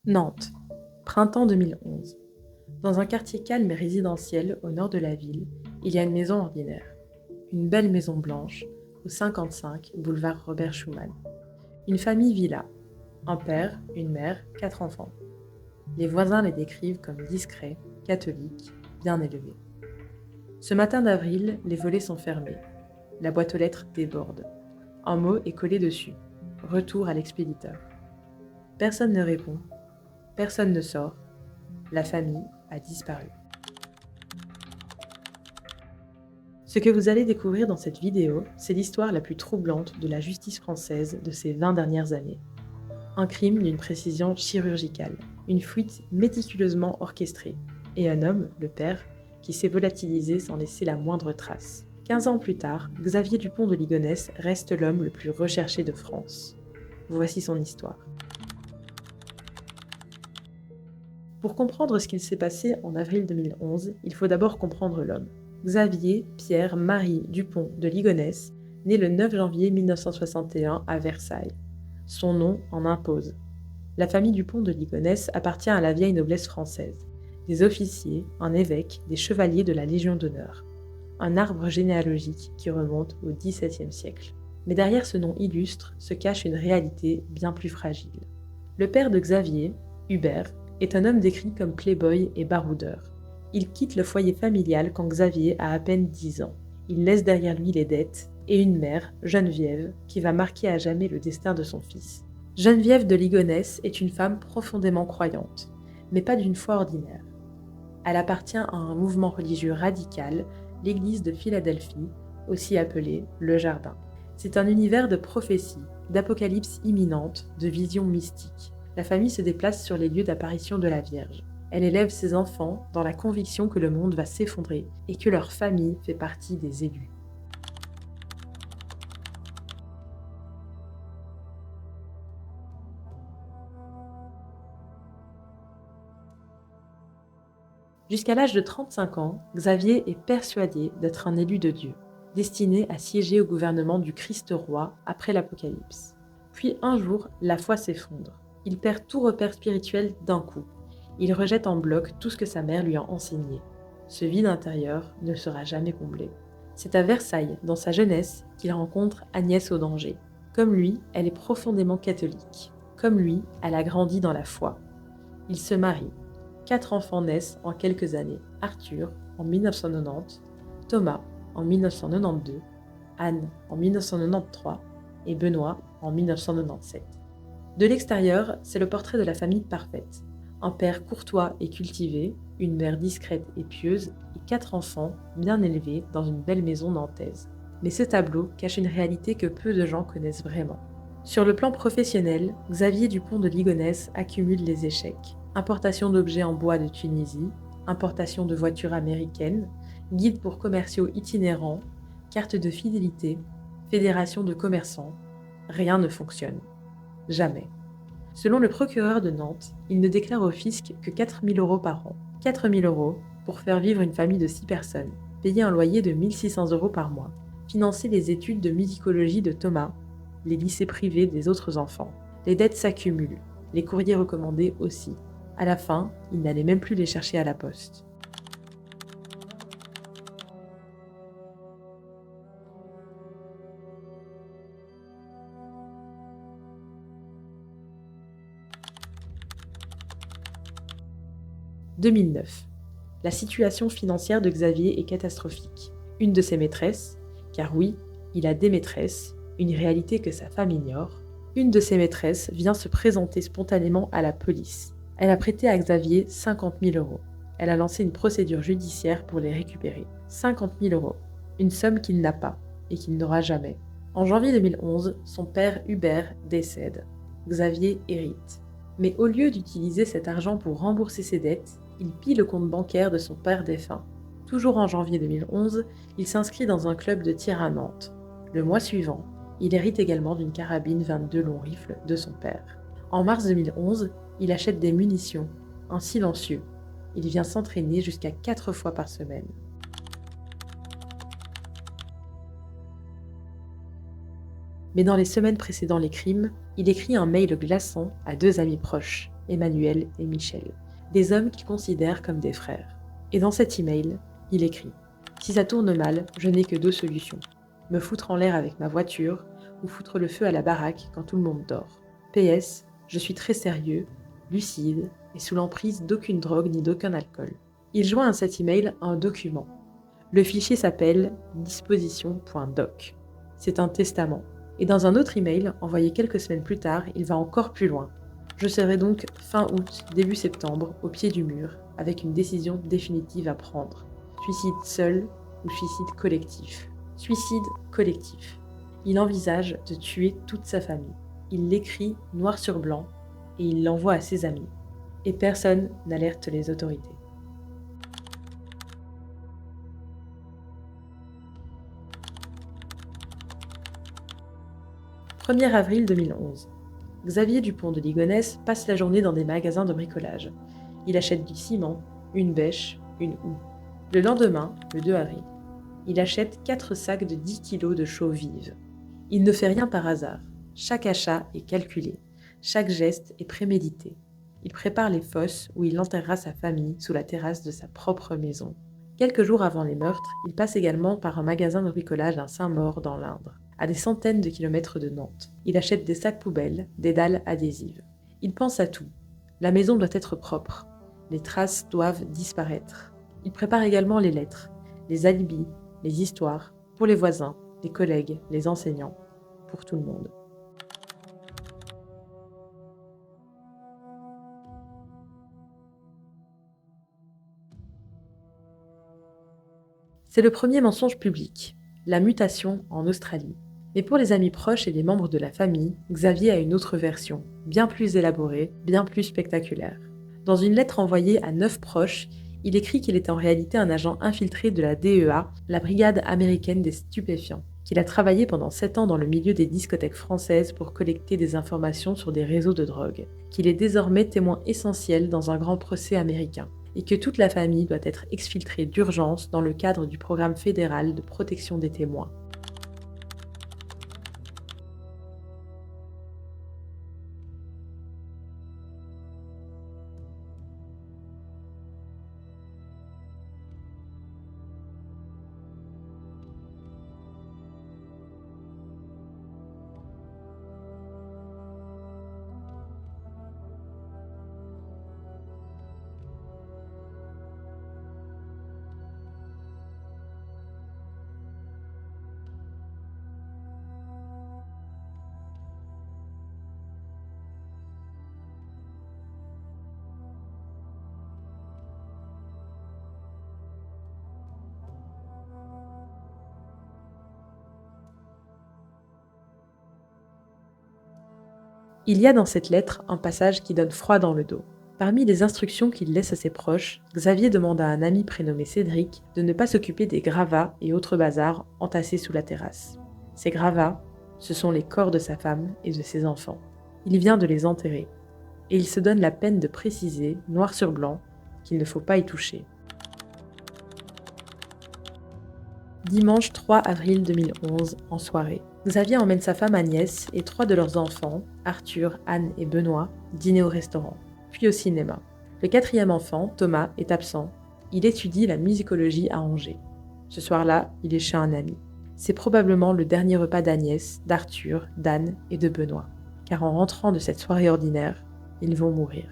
Nantes, printemps 2011. Dans un quartier calme et résidentiel au nord de la ville, il y a une maison ordinaire. Une belle maison blanche, au 55 boulevard Robert Schumann. Une famille vit là. Un père, une mère, 4 enfants. Les voisins les décrivent comme discrets, catholiques, bien élevés. Ce matin d'avril, les volets sont fermés. La boîte aux lettres déborde. Un mot est collé dessus. Retour à l'expéditeur. Personne ne répond. Personne ne sort. La famille a disparu. Ce que vous allez découvrir dans cette vidéo, c'est l'histoire la plus troublante de la justice française de ces 20 dernières années. Un crime d'une précision chirurgicale, une fuite méticuleusement orchestrée, et un homme, le père, qui s'est volatilisé sans laisser la moindre trace. 15 ans plus tard, Xavier Dupont de Ligonnès reste l'homme le plus recherché de France. Voici son histoire. Pour comprendre ce qu'il s'est passé en avril 2011, il faut d'abord comprendre l'homme. Xavier Pierre-Marie Dupont de Ligonnès, né le 9 janvier 1961 à Versailles. Son nom en impose. La famille Dupont de Ligonnès appartient à la vieille noblesse française. Des officiers, un évêque, des chevaliers de la Légion d'honneur. Un arbre généalogique qui remonte au XVIIe siècle. Mais derrière ce nom illustre se cache une réalité bien plus fragile. Le père de Xavier, Hubert, est un homme décrit comme playboy et baroudeur. Il quitte le foyer familial quand Xavier a à peine 10 ans. Il laisse derrière lui les dettes et une mère, Geneviève, qui va marquer à jamais le destin de son fils. Geneviève de Ligonnès est une femme profondément croyante, mais pas d'une foi ordinaire. Elle appartient à un mouvement religieux radical, l'église de Philadelphie, aussi appelée le Jardin. C'est un univers de prophéties, d'apocalypse imminente, de visions mystiques. La famille se déplace sur les lieux d'apparition de la Vierge. Elle élève ses enfants dans la conviction que le monde va s'effondrer et que leur famille fait partie des élus. Jusqu'à l'âge de 35 ans, Xavier est persuadé d'être un élu de Dieu, destiné à siéger au gouvernement du Christ roi après l'Apocalypse. Puis un jour, la foi s'effondre. Il perd tout repère spirituel d'un coup. Il rejette en bloc tout ce que sa mère lui a enseigné. Ce vide intérieur ne sera jamais comblé. C'est à Versailles, dans sa jeunesse, qu'il rencontre Agnès Audanger. Comme lui, elle est profondément catholique. Comme lui, elle a grandi dans la foi. Ils se marient. 4 enfants naissent en quelques années. Arthur en 1990, Thomas en 1992, Anne en 1993 et Benoît en 1997. De l'extérieur, c'est le portrait de la famille parfaite. Un père courtois et cultivé, une mère discrète et pieuse et 4 enfants bien élevés dans une belle maison nantaise. Mais ce tableau cache une réalité que peu de gens connaissent vraiment. Sur le plan professionnel, Xavier Dupont de Ligonnès accumule les échecs. Importation d'objets en bois de Tunisie, importation de voitures américaines, guide pour commerciaux itinérants, carte de fidélité, fédération de commerçants. Rien ne fonctionne. Jamais. Selon le procureur de Nantes, il ne déclare au fisc que 4 000 € par an. 4 000 € pour faire vivre une famille de 6 personnes, payer un loyer de 1 600 € par mois, financer les études de musicologie de Thomas, les lycées privés des autres enfants. Les dettes s'accumulent, les courriers recommandés aussi. À la fin, il n'allait même plus les chercher à la poste. « 2009. La situation financière de Xavier est catastrophique. Une de ses maîtresses, car oui, il a des maîtresses, une réalité que sa femme ignore, une de ses maîtresses vient se présenter spontanément à la police. Elle a prêté à Xavier 50 000 €. Elle a lancé une procédure judiciaire pour les récupérer. 50 000 €, une somme qu'il n'a pas et qu'il n'aura jamais. En janvier 2011, son père Hubert décède. Xavier hérite. Mais au lieu d'utiliser cet argent pour rembourser ses dettes, il pille le compte bancaire de son père défunt. Toujours en janvier 2011, il s'inscrit dans un club de tir à Nantes. Le mois suivant, il hérite également d'une carabine 22 long rifle de son père. En mars 2011, il achète des munitions, un silencieux. Il vient s'entraîner jusqu'à 4 fois par semaine. Mais dans les semaines précédant les crimes, il écrit un mail glaçant à 2 amis proches, Emmanuel et Michel, des hommes qu'il considère comme des frères. Et dans cet email, il écrit « Si ça tourne mal, je n'ai que 2 solutions. Me foutre en l'air avec ma voiture ou foutre le feu à la baraque quand tout le monde dort. PS, je suis très sérieux, lucide et sous l'emprise d'aucune drogue ni d'aucun alcool. » Il joint à cet email un document. Le fichier s'appelle disposition.doc. C'est un testament. Et dans un autre email, envoyé quelques semaines plus tard, il va encore plus loin. Je serai donc fin août, début septembre, au pied du mur, avec une décision définitive à prendre. Suicide seul ou suicide collectif? Suicide collectif. Il envisage de tuer toute sa famille. Il l'écrit noir sur blanc et il l'envoie à ses amis. Et personne n'alerte les autorités. « 1er avril 2011. Xavier Dupont de Ligonnès passe la journée dans des magasins de bricolage. Il achète du ciment, une bêche, une houe. Le lendemain, le 2 avril, il achète 4 sacs de 10 kg de chaux vives. Il ne fait rien par hasard. Chaque achat est calculé. Chaque geste est prémédité. Il prépare les fosses où il enterrera sa famille sous la terrasse de sa propre maison. Quelques jours avant les meurtres, il passe également par un magasin de bricolage à Saint-Maur dans l'Indre, à des centaines de kilomètres de Nantes. Il achète des sacs poubelles, des dalles adhésives. Il pense à tout. La maison doit être propre. Les traces doivent disparaître. Il prépare également les lettres, les alibis, les histoires, pour les voisins, les collègues, les enseignants, pour tout le monde. C'est le premier mensonge public, la mutation en Australie. Mais pour les amis proches et les membres de la famille, Xavier a une autre version, bien plus élaborée, bien plus spectaculaire. Dans une lettre envoyée à 9 proches, il écrit qu'il est en réalité un agent infiltré de la DEA, la Brigade américaine des stupéfiants, qu'il a travaillé pendant 7 ans dans le milieu des discothèques françaises pour collecter des informations sur des réseaux de drogue, qu'il est désormais témoin essentiel dans un grand procès américain, et que toute la famille doit être exfiltrée d'urgence dans le cadre du programme fédéral de protection des témoins. Il y a dans cette lettre un passage qui donne froid dans le dos. Parmi les instructions qu'il laisse à ses proches, Xavier demande à un ami prénommé Cédric de ne pas s'occuper des gravats et autres bazars entassés sous la terrasse. Ces gravats, ce sont les corps de sa femme et de ses enfants. Il vient de les enterrer. Et il se donne la peine de préciser, noir sur blanc, qu'il ne faut pas y toucher. Dimanche 3 avril 2011, en soirée. Xavier emmène sa femme Agnès et 3 de leurs enfants, Arthur, Anne et Benoît, dîner au restaurant, puis au cinéma. Le 4e enfant, Thomas, est absent. Il étudie la musicologie à Angers. Ce soir-là, il est chez un ami. C'est probablement le dernier repas d'Agnès, d'Arthur, d'Anne et de Benoît. Car en rentrant de cette soirée ordinaire, ils vont mourir.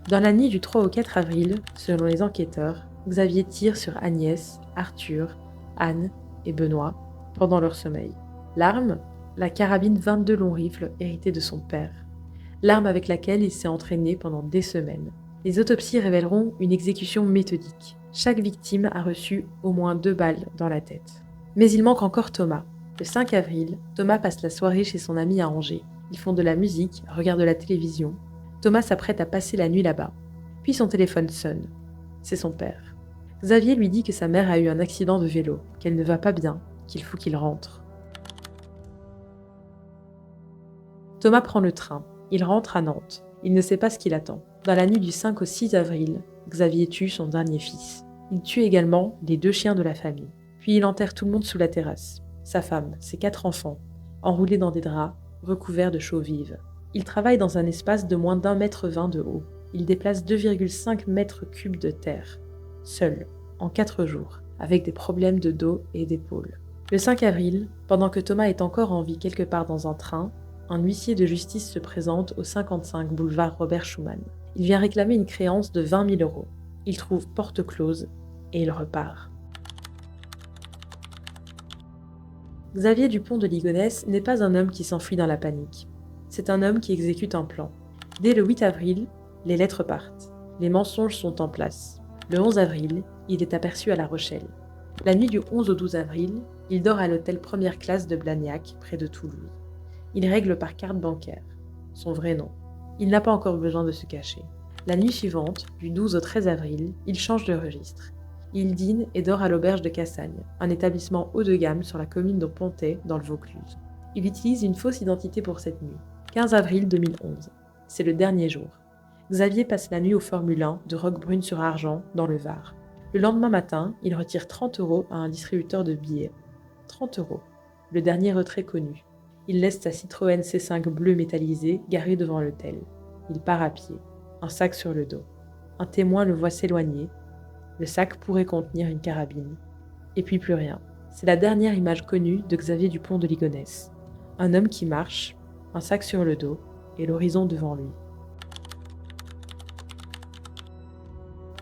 Dans la nuit du 3 au 4 avril, selon les enquêteurs, Xavier tire sur Agnès, Arthur, Anne et Benoît pendant leur sommeil. L'arme, la carabine 22 longs rifles héritée de son père. L'arme avec laquelle il s'est entraîné pendant des semaines. Les autopsies révéleront une exécution méthodique. Chaque victime a reçu au moins 2 balles dans la tête. Mais il manque encore Thomas. Le 5 avril, Thomas passe la soirée chez son ami à Angers. Ils font de la musique, regardent la télévision. Thomas s'apprête à passer la nuit là-bas. Puis son téléphone sonne. C'est son père. Xavier lui dit que sa mère a eu un accident de vélo, qu'elle ne va pas bien, qu'il faut qu'il rentre. Thomas prend le train. Il rentre à Nantes. Il ne sait pas ce qu'il attend. Dans la nuit du 5 au 6 avril, Xavier tue son dernier fils. Il tue également les 2 chiens de la famille. Puis il enterre tout le monde sous la terrasse. Sa femme, ses 4 enfants, enroulés dans des draps, recouverts de chaux vives. Il travaille dans un espace de moins d'1,20 m de haut. il déplace 2,5 mètres cubes de terre, seul, en 4 jours, avec des problèmes de dos et d'épaules. Le 5 avril, pendant que Thomas est encore en vie quelque part dans un train, un huissier de justice se présente au 55 boulevard Robert Schumann. Il vient réclamer une créance de 20 000 €. Il trouve porte close et il repart. Xavier Dupont de Ligonnès n'est pas un homme qui s'enfuit dans la panique. C'est un homme qui exécute un plan. Dès le 8 avril, les lettres partent. Les mensonges sont en place. Le 11 avril, il est aperçu à La Rochelle. La nuit du 11 au 12 avril, il dort à l'hôtel première classe de Blagnac, près de Toulouse. Il règle par carte bancaire. Son vrai nom. Il n'a pas encore besoin de se cacher. La nuit suivante, du 12 au 13 avril, il change de registre. Il dîne et dort à l'auberge de Cassagne, un établissement haut de gamme sur la commune de Pontet, dans le Vaucluse. Il utilise une fausse identité pour cette nuit. 15 avril 2011. C'est le dernier jour. Xavier passe la nuit au Formule 1 de Roquebrune-sur-Argent, dans le Var. Le lendemain matin, il retire 30 € à un distributeur de billets. 30 €. Le dernier retrait connu. Il laisse sa Citroën C5 bleue métallisée garée devant l'hôtel. Il part à pied, un sac sur le dos. Un témoin le voit s'éloigner. Le sac pourrait contenir une carabine. Et puis plus rien. C'est la dernière image connue de Xavier Dupont de Ligonnès. Un homme qui marche, un sac sur le dos et l'horizon devant lui.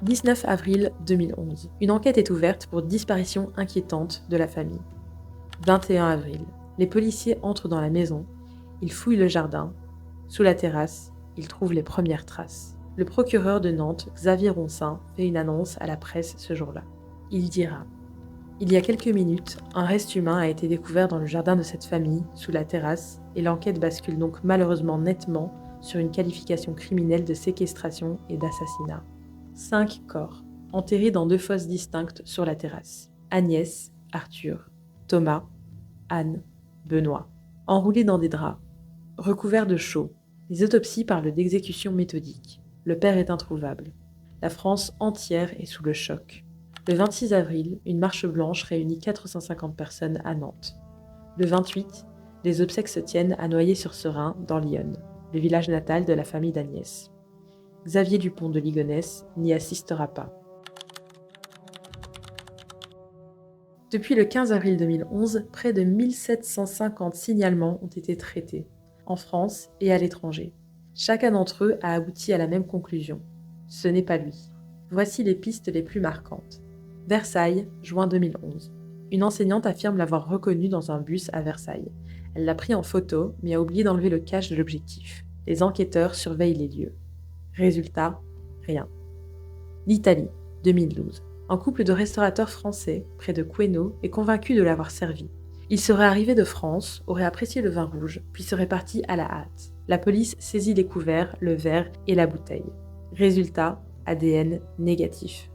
19 avril 2011. Une enquête est ouverte pour disparition inquiétante de la famille. 21 avril. Les policiers entrent dans la maison. Ils fouillent le jardin. Sous la terrasse, ils trouvent les premières traces. Le procureur de Nantes, Xavier Ronsin, fait une annonce à la presse ce jour-là. Il dira « Il y a quelques minutes, un reste humain a été découvert dans le jardin de cette famille, sous la terrasse, et l'enquête bascule donc malheureusement nettement sur une qualification criminelle de séquestration et d'assassinat. 5 corps, enterrés dans 2 fosses distinctes sur la terrasse. Agnès, Arthur, Thomas, Anne, Benoît. Enroulés dans des draps, recouverts de chaux. Les autopsies parlent d'exécution méthodique. Le père est introuvable. La France entière est sous le choc. Le 26 avril, une marche blanche réunit 450 personnes à Nantes. Le 28, les obsèques se tiennent à Noyers-sur-Serein, dans l'Yonne, le village natal de la famille d'Agnès. Xavier Dupont de Ligonnès n'y assistera pas. Depuis le 15 avril 2011, près de 1750 signalements ont été traités, en France et à l'étranger. Chacun d'entre eux a abouti à la même conclusion. Ce n'est pas lui. Voici les pistes les plus marquantes. Versailles, juin 2011. Une enseignante affirme l'avoir reconnu dans un bus à Versailles. Elle l'a pris en photo, mais a oublié d'enlever le cache de l'objectif. Les enquêteurs surveillent les lieux. Résultat, rien. L'Italie, 2012. Un couple de restaurateurs français, près de Queno, est convaincu de l'avoir servi. Il serait arrivé de France, aurait apprécié le vin rouge, puis serait parti à la hâte. La police saisit les couverts, le verre et la bouteille. Résultat, ADN négatif.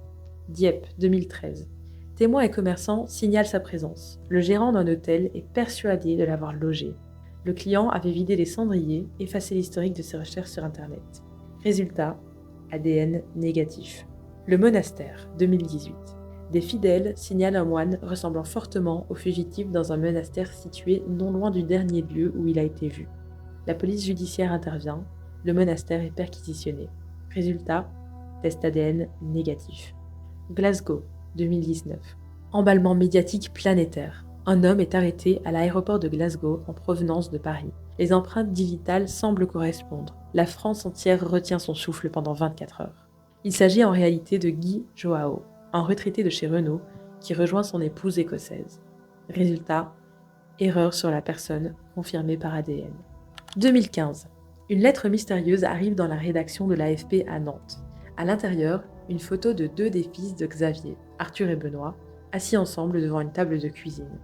Dieppe, 2013. Témoins et commerçants signalent sa présence. Le gérant d'un hôtel est persuadé de l'avoir logé. Le client avait vidé les cendriers, effacé l'historique de ses recherches sur Internet. Résultat, ADN négatif. Le monastère, 2018. Des fidèles signalent un moine ressemblant fortement au fugitif dans un monastère situé non loin du dernier lieu où il a été vu. La police judiciaire intervient, le monastère est perquisitionné. Résultat, test ADN négatif. Glasgow, 2019. Emballement médiatique planétaire. Un homme est arrêté à l'aéroport de Glasgow en provenance de Paris. Les empreintes digitales semblent correspondre. La France entière retient son souffle pendant 24 heures. Il s'agit en réalité de Guy Joao, un retraité de chez Renault qui rejoint son épouse écossaise. Résultat, erreur sur la personne confirmée par ADN. 2015. Une lettre mystérieuse arrive dans la rédaction de l'AFP à Nantes. À l'intérieur, une photo de 2 des fils de Xavier, Arthur et Benoît, assis ensemble devant une table de cuisine.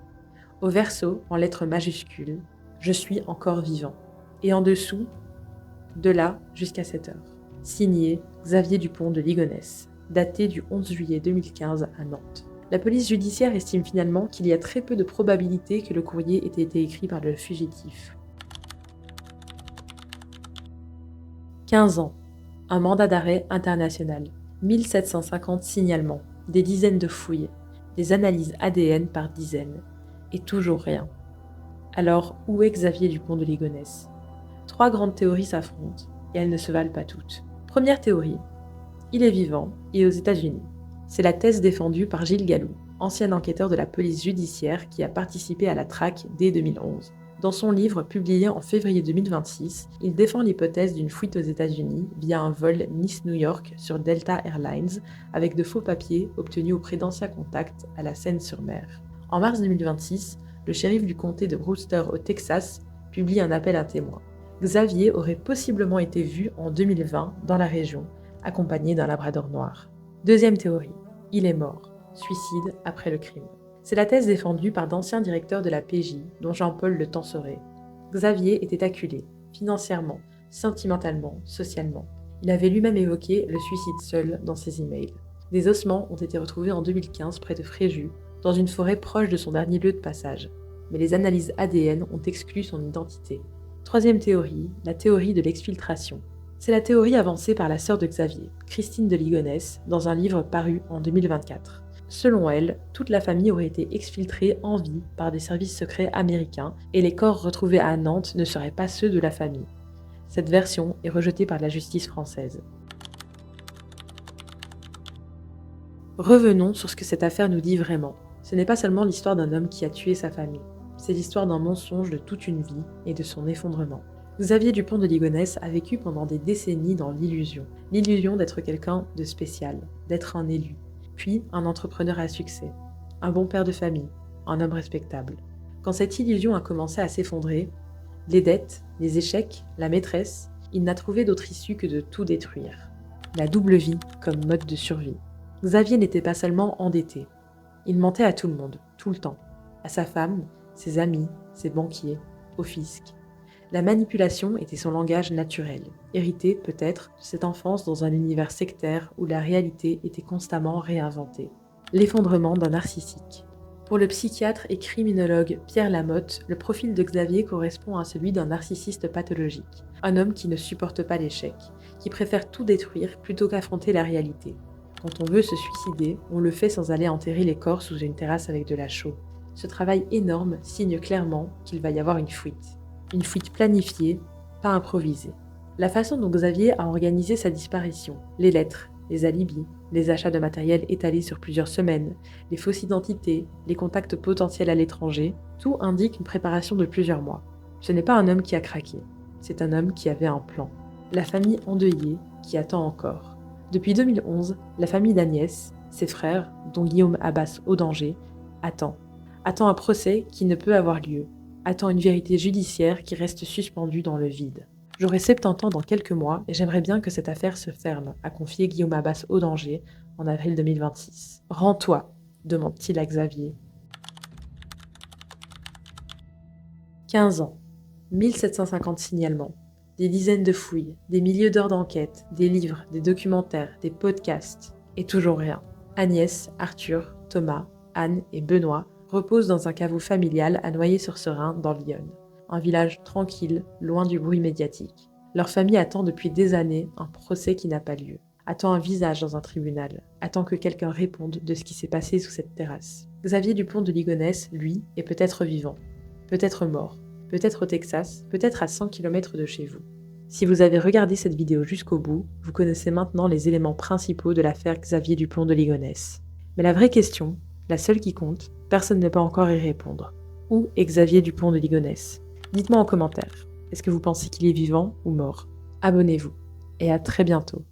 Au verso, en lettres majuscules, « Je suis encore vivant ». Et en dessous, « De là jusqu'à 7 heures ». Signé Xavier Dupont de Ligonnès, daté du 11 juillet 2015 à Nantes. La police judiciaire estime finalement qu'il y a très peu de probabilité que le courrier ait été écrit par le fugitif. 15 ans. Un mandat d'arrêt international. 1750 signalements, des dizaines de fouilles, des analyses ADN par dizaines. Et toujours rien. Alors, où est Xavier Dupont de Ligonnès ? 3 grandes théories s'affrontent, et elles ne se valent pas toutes. Première théorie, il est vivant et aux États-Unis. C'est la thèse défendue par Gilles Gallou, ancien enquêteur de la police judiciaire qui a participé à la traque dès 2011. Dans son livre publié en février 2026, il défend l'hypothèse d'une fuite aux États-Unis via un vol Nice-New York sur Delta Airlines avec de faux papiers obtenus auprès d'anciens contacts à la Seine-sur-Mer. En mars 2026, le shérif du comté de Brewster au Texas publie un appel à témoins. Xavier aurait possiblement été vu en 2020 dans la région, accompagné d'un labrador noir. Deuxième théorie, il est mort, suicide après le crime. C'est la thèse défendue par d'anciens directeurs de la PJ, dont Jean-Paul Le Tanceré. Xavier était acculé, financièrement, sentimentalement, socialement. Il avait lui-même évoqué le suicide seul dans ses emails. Des ossements ont été retrouvés en 2015 près de Fréjus, dans une forêt proche de son dernier lieu de passage. Mais les analyses ADN ont exclu son identité. Troisième théorie, la théorie de l'exfiltration. C'est la théorie avancée par la sœur de Xavier, Christine de Ligonnès, dans un livre paru en 2024. Selon elle, toute la famille aurait été exfiltrée en vie par des services secrets américains et les corps retrouvés à Nantes ne seraient pas ceux de la famille. Cette version est rejetée par la justice française. Revenons sur ce que cette affaire nous dit vraiment. Ce n'est pas seulement l'histoire d'un homme qui a tué sa famille, c'est l'histoire d'un mensonge de toute une vie et de son effondrement. Xavier Dupont de Ligonnès a vécu pendant des décennies dans l'illusion d'être quelqu'un de spécial, d'être un élu, puis un entrepreneur à succès, un bon père de famille, un homme respectable. Quand cette illusion a commencé à s'effondrer, les dettes, les échecs, la maîtresse, il n'a trouvé d'autre issue que de tout détruire. La double vie comme mode de survie. Xavier n'était pas seulement endetté, il mentait à tout le monde, tout le temps, à sa femme, ses amis, ses banquiers, au fisc. La manipulation était son langage naturel, hérité peut-être de cette enfance dans un univers sectaire où la réalité était constamment réinventée. L'effondrement d'un narcissique. Pour le psychiatre et criminologue Pierre Lamotte, le profil de Xavier correspond à celui d'un narcissiste pathologique, un homme qui ne supporte pas l'échec, qui préfère tout détruire plutôt qu'affronter la réalité. Quand on veut se suicider, on le fait sans aller enterrer les corps sous une terrasse avec de la chaux. Ce travail énorme signe clairement qu'il va y avoir une fuite. Une fuite planifiée, pas improvisée. La façon dont Xavier a organisé sa disparition, les lettres, les alibis, les achats de matériel étalés sur plusieurs semaines, les fausses identités, les contacts potentiels à l'étranger, tout indique une préparation de plusieurs mois. Ce n'est pas un homme qui a craqué, c'est un homme qui avait un plan. La famille endeuillée qui attend encore. Depuis 2011, la famille d'Agnès, ses frères, dont Guillaume Abbas Audanger, attend un procès qui ne peut avoir lieu, attend une vérité judiciaire qui reste suspendue dans le vide. J'aurai 70 ans dans quelques mois et j'aimerais bien que cette affaire se ferme, a confié Guillaume Abbas Audanger en avril 2026. « Rends-toi », demande-t-il à Xavier. 15 ans, 1750 signalements, des dizaines de fouilles, des milliers d'heures d'enquête, des livres, des documentaires, des podcasts, et toujours rien. Agnès, Arthur, Thomas, Anne et Benoît reposent dans un caveau familial à Noyer-sur-Serein, dans l'Yonne. Un village tranquille, loin du bruit médiatique. Leur famille attend depuis des années un procès qui n'a pas lieu. Attend un visage dans un tribunal. Attend que quelqu'un réponde de ce qui s'est passé sous cette terrasse. Xavier Dupont de Ligonnès, lui, est peut-être vivant. Peut-être mort. Peut-être au Texas. Peut-être à 100 km de chez vous. Si vous avez regardé cette vidéo jusqu'au bout, vous connaissez maintenant les éléments principaux de l'affaire Xavier Dupont de Ligonnès. Mais la vraie question, la seule qui compte, personne ne peut encore y répondre. Où est Xavier Dupont de Ligonnès ? Dites-moi en commentaire, est-ce que vous pensez qu'il est vivant ou mort ? Abonnez-vous et à très bientôt.